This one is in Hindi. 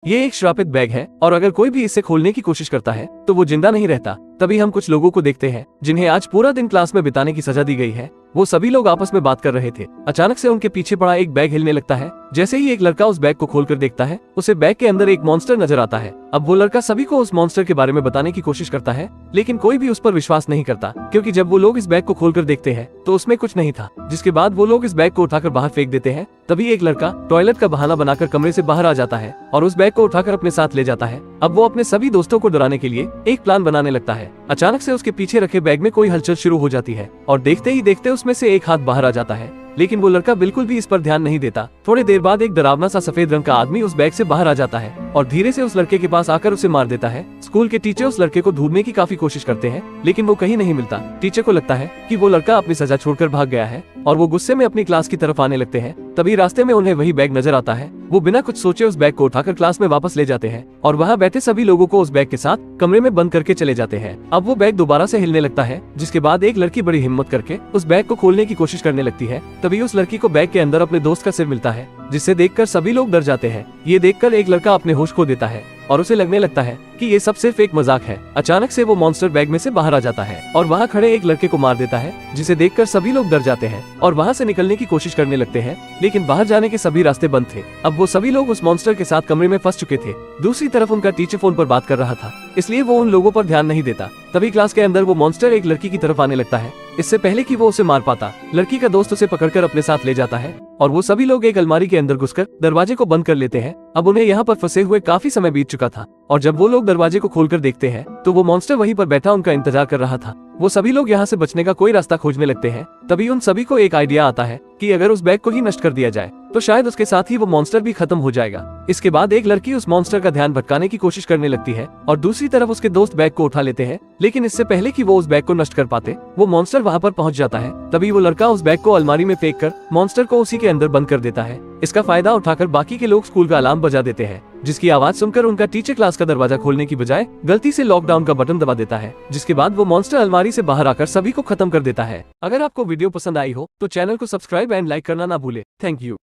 ये एक श्रापित बैग है और अगर कोई भी इसे खोलने की कोशिश करता है तो वो जिंदा नहीं रहता। तभी हम कुछ लोगों को देखते हैं जिन्हें आज पूरा दिन क्लास में बिताने की सजा दी गई है। वो सभी लोग आपस में बात कर रहे थे। अचानक से उनके पीछे पड़ा एक बैग हिलने लगता है। जैसे ही एक लड़का उस बैग को खोलकर देखता है, उसे बैग के अंदर एक मॉन्स्टर नजर आता है। अब वो लड़का सभी को उस मॉन्स्टर के बारे में बताने की कोशिश करता है, लेकिन कोई भी उस पर विश्वास नहीं करता, क्योंकि जब वो लोग इस बैग को खोलकर देखते हैं तो उसमें कुछ नहीं था। जिसके बाद वो लोग इस बैग को उठाकर बाहर फेंक देते हैं। तभी एक लड़का टॉयलेट का बहाना बनाकर कमरे से बाहर आ जाता है और उस बैग को उठाकर अपने साथ ले जाता है। अब वो अपने सभी दोस्तों को डराने के लिए एक प्लान बनाने लगता है। अचानक से उसके पीछे रखे बैग में कोई हलचल शुरू हो जाती है और देखते ही देखते उसमें से एक हाथ बाहर आ जाता है, लेकिन वो लड़का बिल्कुल भी इस पर ध्यान नहीं देता। थोड़ी देर बाद एक डरावना सा सफेद रंग का आदमी उस बैग से बाहर आ जाता है और धीरे से उस लड़के के पास आकर उसे मार देता है। स्कूल के टीचर उस लड़के को ढूंढने की काफी कोशिश करते हैं, लेकिन वो कहीं नहीं मिलता। टीचर को लगता है कि वो लड़का अपनी सजा छोड़कर भाग गया है और वो गुस्से में अपनी क्लास की तरफ आने लगते हैं। तभी रास्ते में उन्हें वही बैग नजर आता है। वो बिना कुछ सोचे उस बैग को उठाकर क्लास में वापस ले जाते हैं और वहाँ बैठे सभी लोगों को उस बैग के साथ कमरे में बंद करके चले जाते हैं। अब वो बैग दोबारा से हिलने लगता है, जिसके बाद एक लड़की बड़ी हिम्मत करके उस बैग को खोलने की कोशिश करने लगती है। तभी उस लड़की को बैग के अंदर अपने दोस्त का सिर मिलता है, जिसे देखकर सभी लोग डर जाते हैं। ये देखकर एक लड़का अपने होश खो देता है और उसे लगने लगता है कि ये सब सिर्फ एक मजाक है। अचानक से वो मॉन्स्टर बैग में से बाहर आ जाता है और वहाँ खड़े एक लड़के को मार देता है, जिसे देखकर सभी लोग डर जाते हैं और वहाँ से निकलने की कोशिश करने लगते हैं, लेकिन बाहर जाने के सभी रास्ते बंद थे। अब वो सभी लोग उस मॉन्स्टर के साथ कमरे में फंस चुके थे। दूसरी तरफ उनका टीचर फोन पर बात कर रहा था, इसलिए वो उन लोगों पर ध्यान नहीं देता। तभी क्लास के अंदर वो मॉन्स्टर एक लड़की की तरफ आने लगता है। इससे पहले कि वो उसे मार पाता, लड़की का दोस्त उसे पकड़कर अपने साथ ले जाता है और वो सभी लोग एक अलमारी के अंदर घुसकर दरवाजे को बंद कर लेते हैं। अब उन्हें यहाँ पर फंसे हुए काफी समय बीत चुका था और जब वो लोग दरवाजे को खोलकर देखते हैं तो वो मॉन्स्टर वहीं पर बैठा उनका इंतजार कर रहा था। वो सभी लोग यहाँ से बचने का कोई रास्ता खोजने लगते हैं। तभी उन सभी को एक आइडिया आता है कि अगर उस बैग को ही नष्ट कर दिया जाए तो शायद उसके साथ ही वो मॉन्स्टर भी खत्म हो जाएगा। इसके बाद एक लड़की उस मॉन्स्टर का ध्यान भटकाने की कोशिश करने लगती है और दूसरी तरफ उसके दोस्त बैग को उठा लेते हैं, लेकिन इससे पहले कि वो उस बैग को नष्ट कर पाते, वो मॉन्स्टर वहाँ पर पहुँच जाता है। तभी वो लड़का उस बैग को अलमारी में फेंक कर मॉन्स्टर को उसी के अंदर बंद कर देता है। इसका फायदा उठाकर बाकी के लोग स्कूल का अलार्म बजा देते हैं, जिसकी आवाज सुनकर उनका टीचर क्लास का दरवाजा खोलने की बजाय गलती से लॉकडाउन का बटन दबा देता है, जिसके बाद वो मॉन्स्टर अलमारी से बाहर आकर सभी को खत्म कर देता है। अगर आपको वीडियो पसंद आई हो तो चैनल को सब्सक्राइब एंड लाइक करना ना भूले। Thank you.